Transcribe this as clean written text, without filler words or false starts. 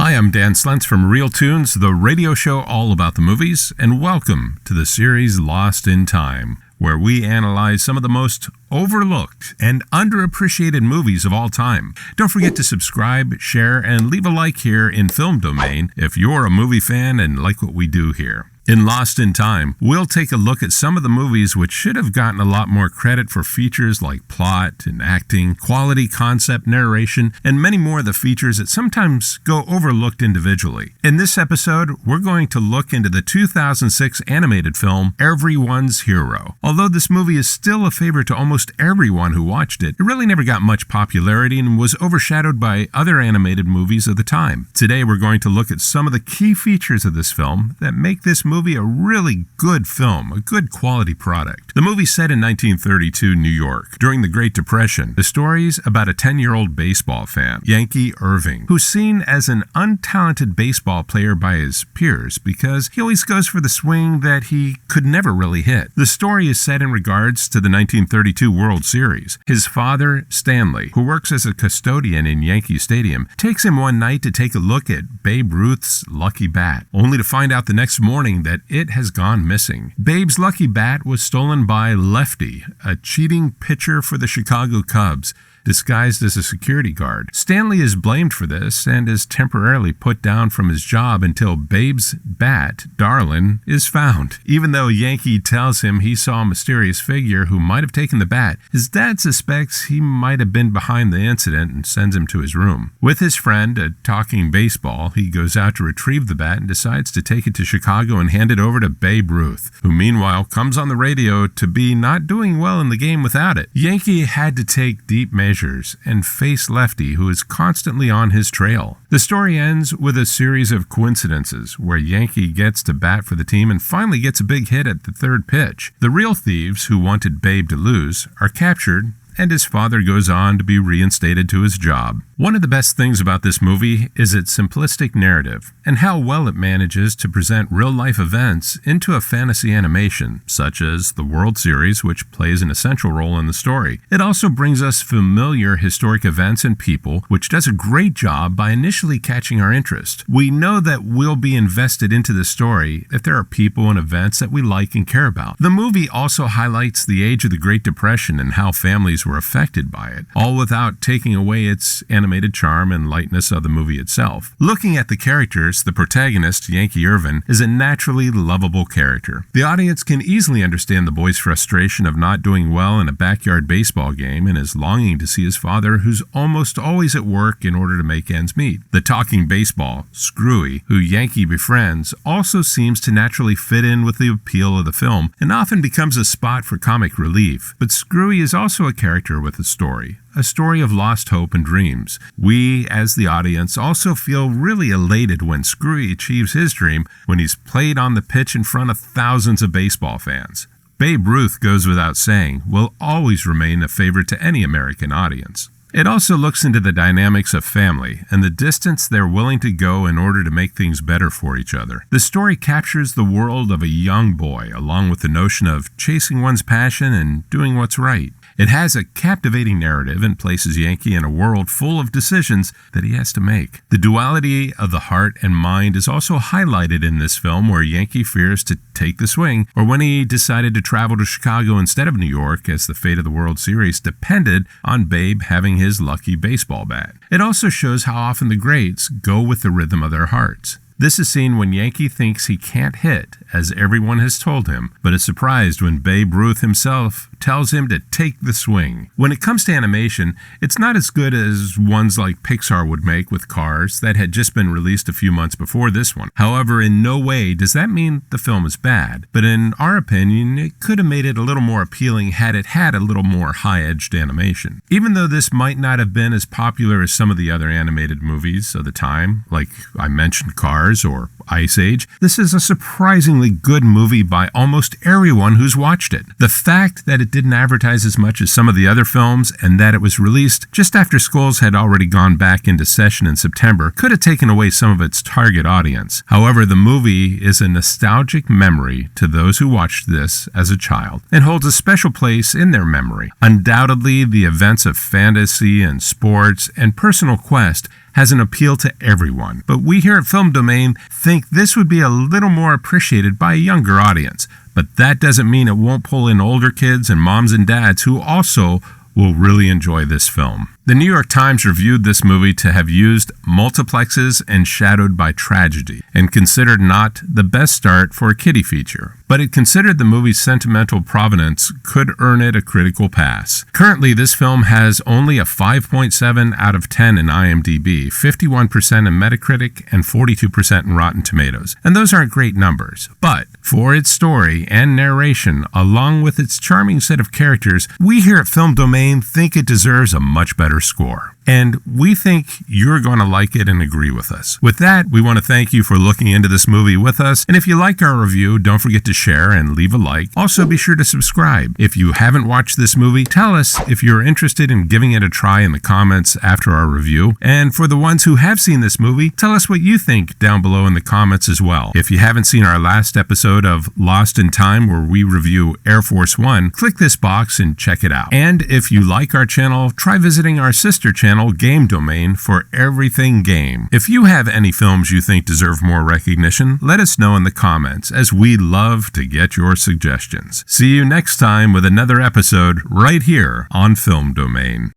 Hi, I'm Dan Slentz from Real Tunes, the radio show all about the movies, and welcome to the series Lost in Time, where we analyze some of the most overlooked and underappreciated movies of all time. Don't forget to subscribe, share, and leave a like here in Film Domain if you're a movie fan and like what we do here. In Lost in Time, we'll take a look at some of the movies which should have gotten a lot more credit for features like plot and acting, quality concept, narration, and many more of the features that sometimes go overlooked individually. In this episode, we're going to look into the 2006 animated film Everyone's Hero. Although this movie is still a favorite to almost everyone who watched it, it really never got much popularity and was overshadowed by other animated movies of the time. Today, we're going to look at some of the key features of this film that make this movie a really good film, a good quality product. The movie's set in 1932 New York during the Great Depression. The story's about a 10-year-old baseball fan, Yankee Irving, who's seen as an untalented baseball player by his peers because he always goes for the swing that he could never really hit. The story is set in regards to the 1932 World Series. His father, Stanley, who works as a custodian in Yankee Stadium, takes him one night to take a look at Babe Ruth's lucky bat, only to find out the next morning that it has gone missing. Babe's lucky bat was stolen by Lefty, a cheating pitcher for the Chicago Cubs, disguised as a security guard. Stanley is blamed for this and is temporarily put down from his job until Babe's bat, Darlin, is found. Even though Yankee tells him he saw a mysterious figure who might have taken the bat, his dad suspects he might have been behind the incident and sends him to his room. With his friend, talking baseball, he goes out to retrieve the bat and decides to take it to Chicago and hand it over to Babe Ruth, who meanwhile comes on the radio to be not doing well in the game without it. Yankee had to take deep measures and face Lefty, who is constantly on his trail. The story ends with a series of coincidences where Yankee gets to bat for the team and finally gets a big hit at the third pitch. The real thieves who wanted Babe to lose are captured, and his father goes on to be reinstated to his job. One of the best things about this movie is its simplistic narrative and how well it manages to present real-life events into a fantasy animation, such as the World Series, which plays an essential role in the story. It also brings us familiar historic events and people, which does a great job by initially catching our interest. We know that we'll be invested into the story if there are people and events that we like and care about. The movie also highlights the age of the Great Depression and how families were affected by it, all without taking away its animated charm and lightness of the movie itself. Looking at the characters, the protagonist, Yankee Irving, is a naturally lovable character. The audience can easily understand the boy's frustration of not doing well in a backyard baseball game and his longing to see his father, who's almost always at work in order to make ends meet. The talking baseball, Screwy, who Yankee befriends, also seems to naturally fit in with the appeal of the film and often becomes a spot for comic relief. But Screwy is also a character with a story of lost hope and dreams. We, as the audience, also feel really elated when Screwy achieves his dream when he's played on the pitch in front of thousands of baseball fans. Babe Ruth, goes without saying, will always remain a favorite to any American audience. It also looks into the dynamics of family and the distance they're willing to go in order to make things better for each other. The story captures the world of a young boy, along with the notion of chasing one's passion and doing what's right. It has a captivating narrative and places Yankee in a world full of decisions that he has to make. The duality of the heart and mind is also highlighted in this film, where Yankee fears to take the swing, or when he decided to travel to Chicago instead of New York, as the fate of the World Series depended on Babe having his lucky baseball bat. It also shows how often the greats go with the rhythm of their hearts. This is seen when Yankee thinks he can't hit, as everyone has told him, but is surprised when Babe Ruth himself tells him to take the swing. When it comes to animation, it's not as good as ones like Pixar would make with Cars that had just been released a few months before this one. However, in no way does that mean the film is bad, but in our opinion, it could have made it a little more appealing had it had a little more high-edged animation. Even though this might not have been as popular as some of the other animated movies of the time, like I mentioned Cars or Ice Age, this is a surprisingly good movie by almost everyone who's watched it. The fact that it didn't advertise as much as some of the other films, and that it was released just after schools had already gone back into session in September could have taken away some of its target audience. However, the movie is a nostalgic memory to those who watched this as a child and holds a special place in their memory. Undoubtedly, the events of fantasy and sports and personal quest has an appeal to everyone, but we here at Film Domain think this would be a little more appreciated by a younger audience. But that doesn't mean it won't pull in older kids and moms and dads who also will really enjoy this film. The New York Times reviewed this movie to have used multiplexes and shadowed by tragedy, and considered not the best start for a kiddie feature. But it considered the movie's sentimental provenance could earn it a critical pass. Currently, this film has only a 5.7 out of 10 in IMDb, 51% in Metacritic, and 42% in Rotten Tomatoes. And those aren't great numbers. But for its story and narration, along with its charming set of characters, we here at Film Domain think it deserves a much better score. And we think you're going to like it and agree with us. With that, we want to thank you for looking into this movie with us. And if you like our review, don't forget to share and leave a like. Also, be sure to subscribe. If you haven't watched this movie, tell us if you're interested in giving it a try in the comments after our review. And for the ones who have seen this movie, tell us what you think down below in the comments as well. If you haven't seen our last episode of Lost in Time, where we review Air Force One, click this box and check it out. And if you like our channel, try visiting our sister channel, Game Domain, for everything game. If you have any films you think deserve more recognition, let us know in the comments, as we love to get your suggestions. See you next time with another episode right here on Film Domain.